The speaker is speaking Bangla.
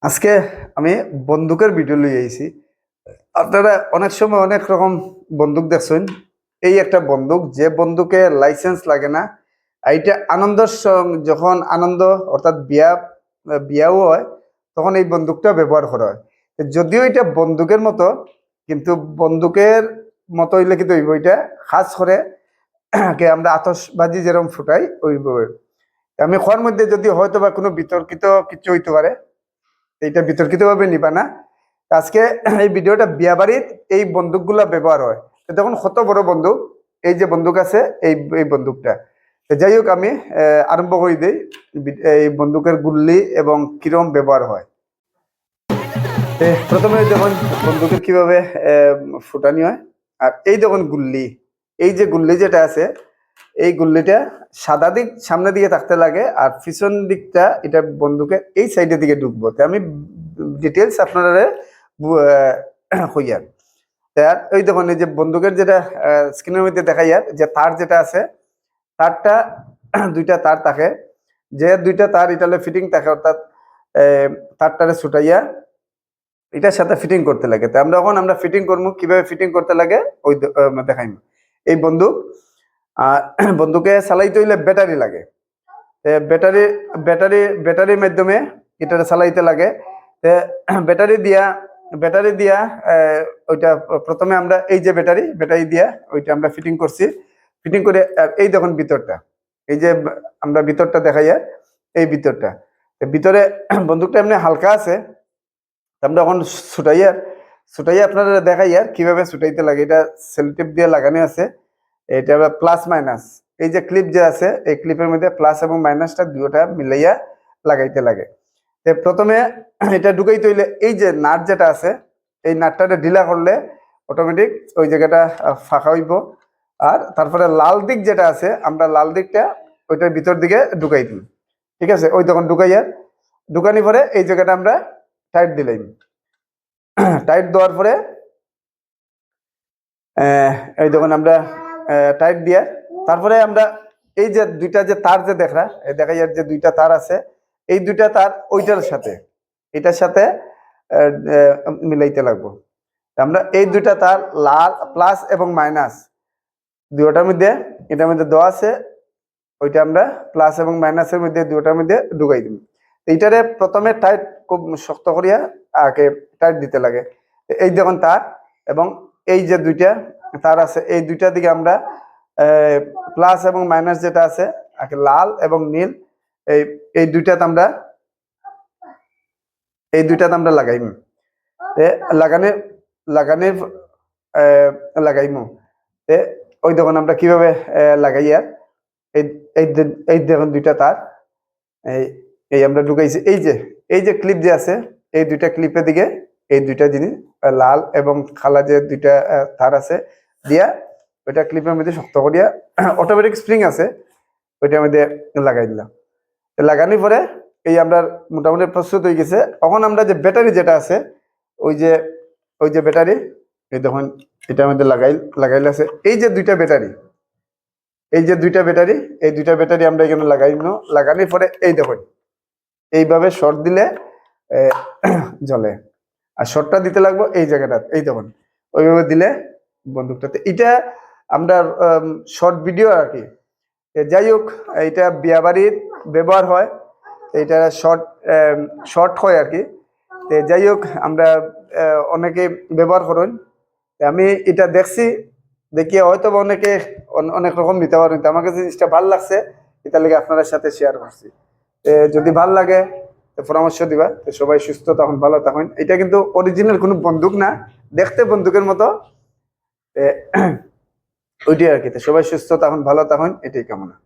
আজকে আমি বন্দুকের ভিডিও লই আইছি। আপনারা অনেক সময় অনেক রকম বন্দুক দেখছেন। এই একটা বন্দুক, যে বন্দুকে লাইসেন্স লাগে না। এইটা যখন আনন্দ অর্থাৎ বিয়াও হয়, তখন এই বন্দুকটা ব্যবহার করা হয়। যদিও এটা বন্দুকের মতো, কিন্তু বন্দুকের মতো হইলে কিন্তু এটা খাস করে আমরা আতশবাজি যেরকম ফুটাই ওইভাবে। আমি খোয়ার মধ্যে যদি হয়তো বা কোনো বিতর্কিত কিছু হইতে পারে, এইটা বিতর্কিত ভাবে নিবা না। আজকে এই ভিডিওটা বিয়া বাড়ির এই বন্দুকগুলা ব্যবহার হয়। তখন কত বড় বন্দুক, এই যে বন্দুক আছে এই বন্দুকটা। যাই হোক, আমি আরম্ভ করে দিই এই বন্দুকের গুল্লি এবং কিরম ব্যবহার হয়। প্রথমে দেখুন বন্দুকের কিভাবে ফুটানি হয়। আর এই দেখুন গুল্লি, এই যে গুল্লি যেটা আছে, এই গুল্লিটা সাদা দিক সামনের দিকে থাকতে লাগে, আর পিছন দিকটা এটা বন্দুকের এই সাইডের দিকে ঢুকবো। আমি ডিটেলস আপনারা হইয়ার ওই দেখুন, এই যে বন্দুকের যেটা স্ক্রিনের মধ্যে দেখাই, যে তার যেটা আছে, তারটা দুইটা তার থাকে, যে দুইটা তার এটালে ফিটিং থাকে, অর্থাৎ তারটারে ছুটাইয়া এটার সাথে ফিটিং করতে লাগে। তো আমরা ফিটিং করবো, কিভাবে ফিটিং করতে লাগে ওই দেখাইম। এই বন্দুকে চালাইতে হইলে ব্যাটারি লাগে। ব্যাটারির মাধ্যমে এটা চালাইতে লাগে। ব্যাটারি দিয়া ওইটা প্রথমে আমরা এই যে ব্যাটারি দিয়া ওইটা আমরা ফিটিং করছি। ফিটিং করে এই দেখুন ভিতরটা, এই যে আমরা ভিতরটা দেখাইয়া, এই ভিতরে বন্দুকটা এমনি হালকা আছে। আমরা এখন ছুটাইয়া আপনারা দেখাইয়া কিভাবে ছুটাইতে লাগে। এটা সেলোটেপ দিয়ে লাগানো আছে। এটা প্লাস মাইনাস, এই যে ক্লিপ যে আছে, এই ক্লিপের মধ্যে প্লাস এবং মাইনাসটা দুটোটা মিলাইয়া লাগাইতে লাগে। প্রথমে এটা ঢুকাইতে হইলে এই যে নাট যেটা আছে, এই নাটটা ঢিলা করলে অটোমেটিক ওই জায়গাটা ফাঁকা হইব। আর তারপরে লাল দিক যেটা আছে, আমরা লাল দিকটা ওইটার ভিতর দিকে ঢুকাই দিই। ঠিক আছে, ওই তখন ঢুকানি পরে এই জায়গাটা আমরা টাইট দিলাম। টাইট দেওয়ার পরে এই দেখুন আমরা টাইট দিয়ে তারপরে আমরা এই যে দুইটা যে তার যে দেখাই যে দুইটা তার আছে, এই দুইটা তার ওইটার সাথে এটার সাথে মিলাইতে লাগবো। আমরা এই দুইটা তার লাল প্লাস এবং মাইনাস দুইটার মধ্যে, এটার মধ্যে দেওয়া আছে, ওইটা আমরা প্লাস এবং মাইনাসের মধ্যে দুইটার মধ্যে ঢুকাই দিব। এইটারে প্রথমে টাইট খুব শক্ত করিয়া আগে টাইট দিতে লাগে। এই দেখুন তার, এবং এই যে দুইটা তার আছে, এই দুইটা দিকে আমরা প্লাস এবং মাইনাস যেটা আছে লাল এবং নীল, এই দুইটাতে আমরা লাগাইম। লাগাইমু। ওই দেখুন আমরা কিভাবে লাগাইয়া এই দেখুন দুইটা তার এই আমরা ঢুকাইছি। এই যে ক্লিপ যে আছে, এই দুইটা ক্লিপের দিকে এই দুইটা জিনিস লাল এবং খালা যে দুইটা তার আছে দিয়া ওইটা ক্লিপের মধ্যে শক্ত করিয়া অটোমেটিক স্প্রিং আছে, ওইটার মধ্যে লাগাই দিলাম। লাগানোর পরে এই আমরা মোটামুটি প্রস্তুত হয়ে গেছে। এখন আমরা যে ব্যাটারি যেটা আছে, ওই যে ব্যাটারি, এই দেখুন এটার মধ্যে লাগাইলে আছে এই যে দুইটা ব্যাটারি, এই দুইটা ব্যাটারি আমরা এখানে লাগানোর পরে এই দেখুন এইভাবে শর্ট দিলে জ্বলে। আর শর্টটা দিতে লাগবো এই জায়গাটা, এই দেখুন ওইভাবে দিলে বন্দুকটাতে। এটা আমরা শর্ট ভিডিও আর কি। যাই হোক, এটা বিয়া বাড়ির ব্যবহার হয়, এটা শর্ট হয় আর কি। যাই হোক, আমরা অনেকে ব্যবহার করুন। আমি এটা দেখিয়ে হয়তো অনেকে অনেক রকম নিতে পারেন। আমার কাছে জিনিসটা ভালো লাগছে, এটা লেগে আপনাদের সাথে শেয়ার করছি। যদি ভাল লাগে পরামর্শ দিবা। সবাই সুস্থ তখন ভালো থাকুন। এটা কিন্তু অরিজিনাল কোনো বন্দুক না, দেখতে বন্দুকের মতো, ওইটাই আর কি। সবাই সুস্থ তখন ভালো থাকুন, এটাই কামনা।